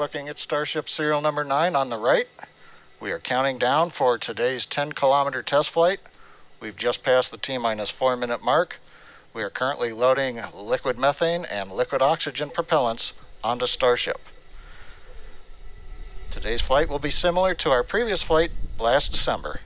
looking at Starship serial number 9 on the right. We are counting down for today's 10-kilometer test flight. We've just passed the T-minus 4-minute mark. We are currently loading liquid methane and liquid oxygen propellants onto Starship. Today's flight will be similar to our previous flight last December.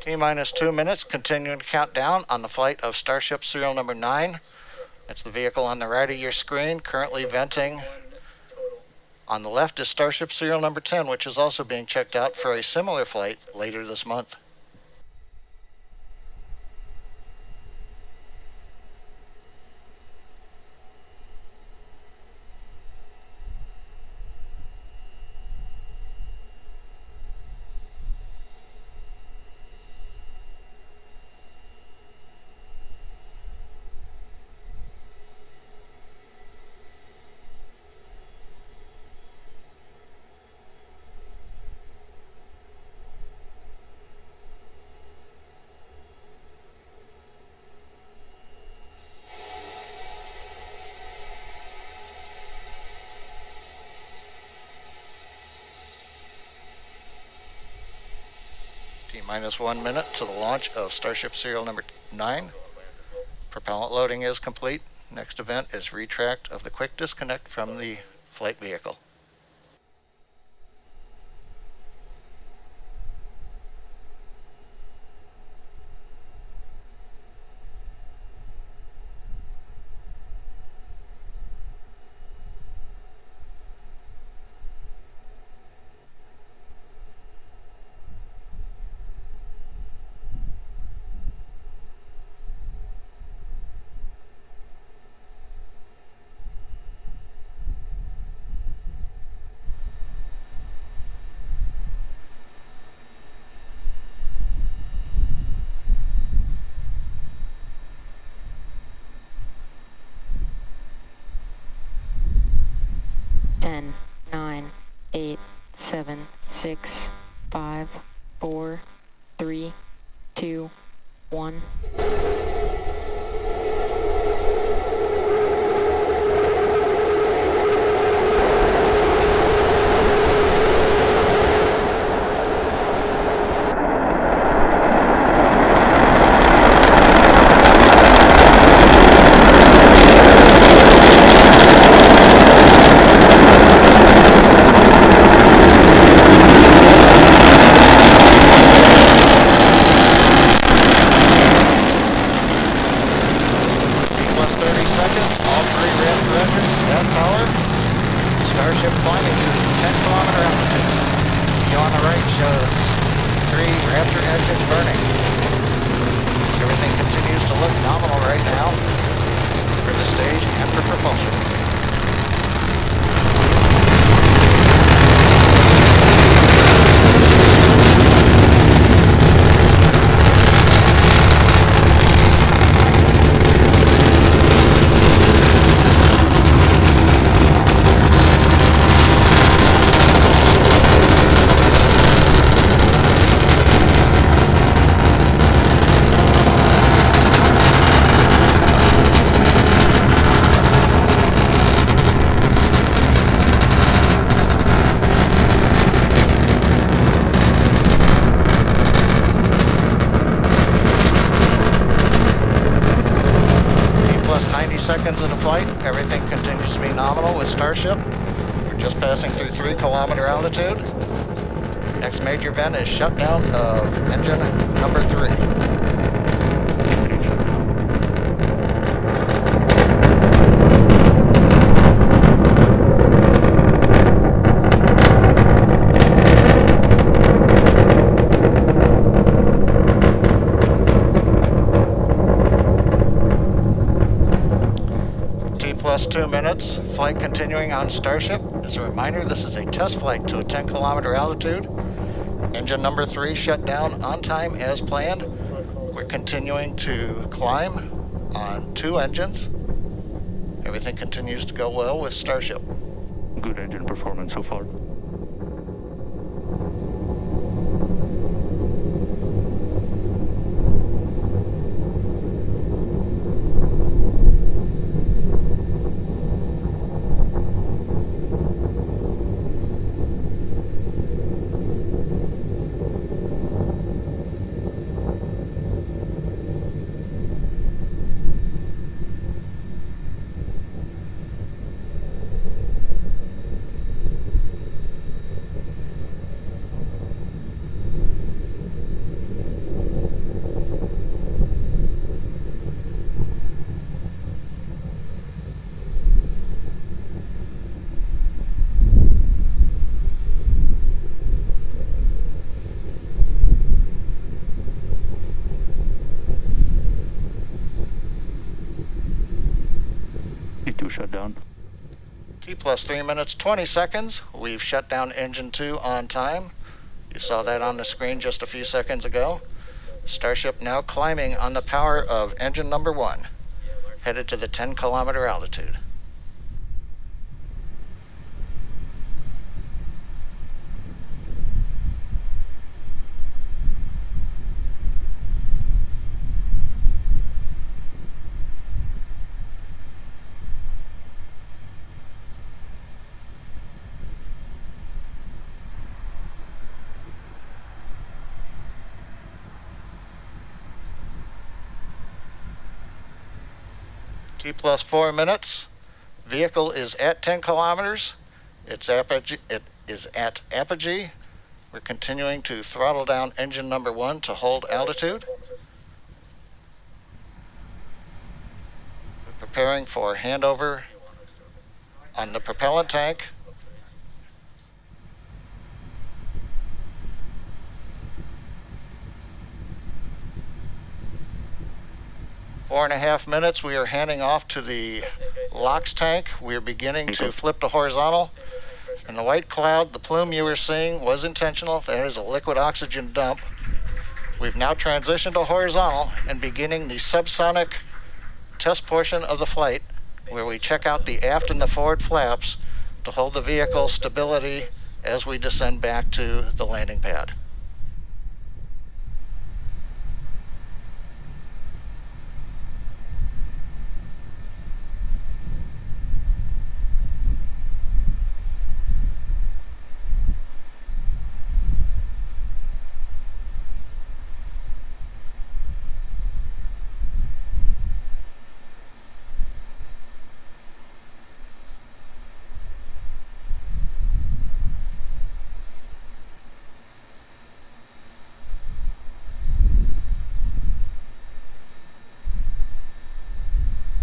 T-minus 2 minutes, continuing to count down on the flight of Starship serial number 9. It's the vehicle on the right of your screen, currently venting. On the left is Starship serial number 10, which is also being checked out for a similar flight later this month. T-minus 1 minute to the launch of Starship serial number 9. Propellant loading is complete. Next event is retract of the quick disconnect from the flight vehicle. Ten, 9, 8, 7, 6, 5, 4, 3, 2, 1. Starship climbing to 10-kilometer altitude. View on the right shows 3 Raptor engines burning. Everything continues to look nominal right now for the stage and for propulsion. seconds into flight. Everything continues to be nominal with Starship. We're just passing through 3-kilometer altitude. Next major event is shutdown of engine number 3. Plus 2 minutes, flight continuing on Starship. As a reminder, this is a test flight to a 10-kilometer altitude. Engine number 3 shut down on time as planned. We're continuing to climb on 2 engines. Everything continues to go well with Starship. Good engine performance so far. T2 shut down. T plus 3 minutes, 20 seconds. We've shut down engine 2 on time. You saw that on the screen just a few seconds ago. Starship now climbing on the power of engine number 1, headed to the 10-kilometer altitude. T plus 4 minutes. Vehicle is at 10 kilometers. It is at apogee. We're continuing to throttle down engine number 1 to hold altitude. We're preparing for handover on the propellant tank. Four and a half minutes, we are handing off to the LOX tank. We are beginning to flip to horizontal. And the white cloud, the plume you were seeing was intentional. That is a liquid oxygen dump. We've now transitioned to horizontal and beginning the subsonic test portion of the flight, where we check out the aft and the forward flaps to hold the vehicle stability as we descend back to the landing pad.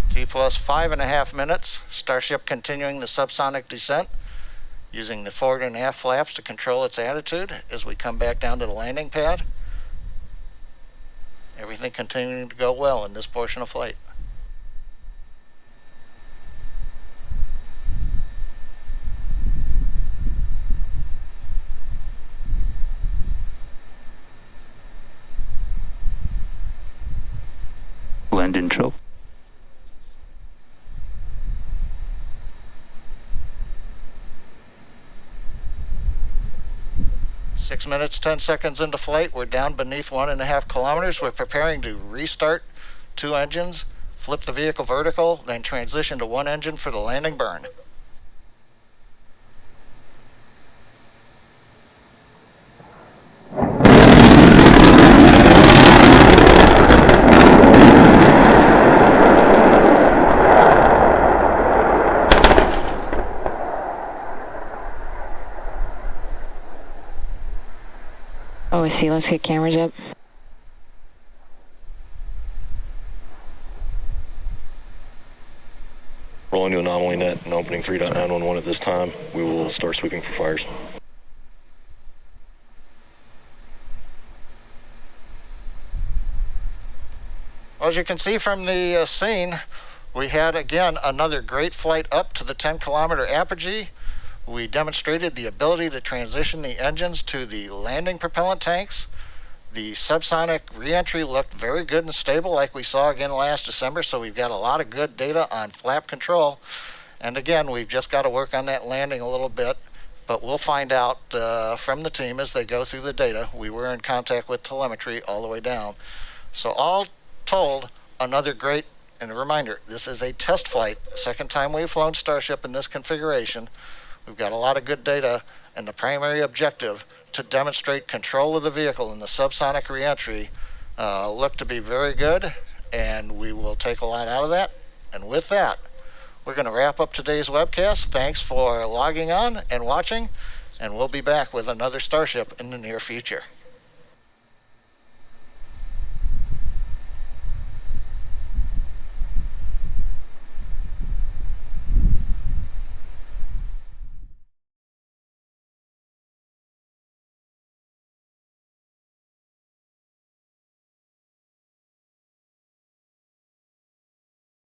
T plus 5.5 minutes. Starship continuing the subsonic descent, using the forward and aft flaps to control its attitude as we come back down to the landing pad. Everything continuing to go well in this portion of flight. Land intro. 6 minutes, 10 seconds into flight. We're down beneath 1.5 kilometers. We're preparing to restart 2 engines, flip the vehicle vertical, then transition to 1 engine for the landing burn. OSC, let's get cameras up. Rolling to anomaly net and opening 3.911 at this time. We will start sweeping for fires. As you can see from the scene, we had again another great flight up to the 10-kilometer apogee. We demonstrated the ability to transition the engines to the landing propellant tanks. The subsonic reentry looked very good and stable like we saw again last December, so we've got a lot of good data on flap control. And again, we've just got to work on that landing a little bit, but we'll find out from the team as they go through the data. We were in contact with telemetry all the way down. So all told, another great, and a reminder, this is a test flight, second time we've flown Starship in this configuration. We've got a lot of good data, and the primary objective to demonstrate control of the vehicle in the subsonic reentry looked to be very good, and we will take a lot out of that. And with that, we're going to wrap up today's webcast. Thanks for logging on and watching, and we'll be back with another Starship in the near future.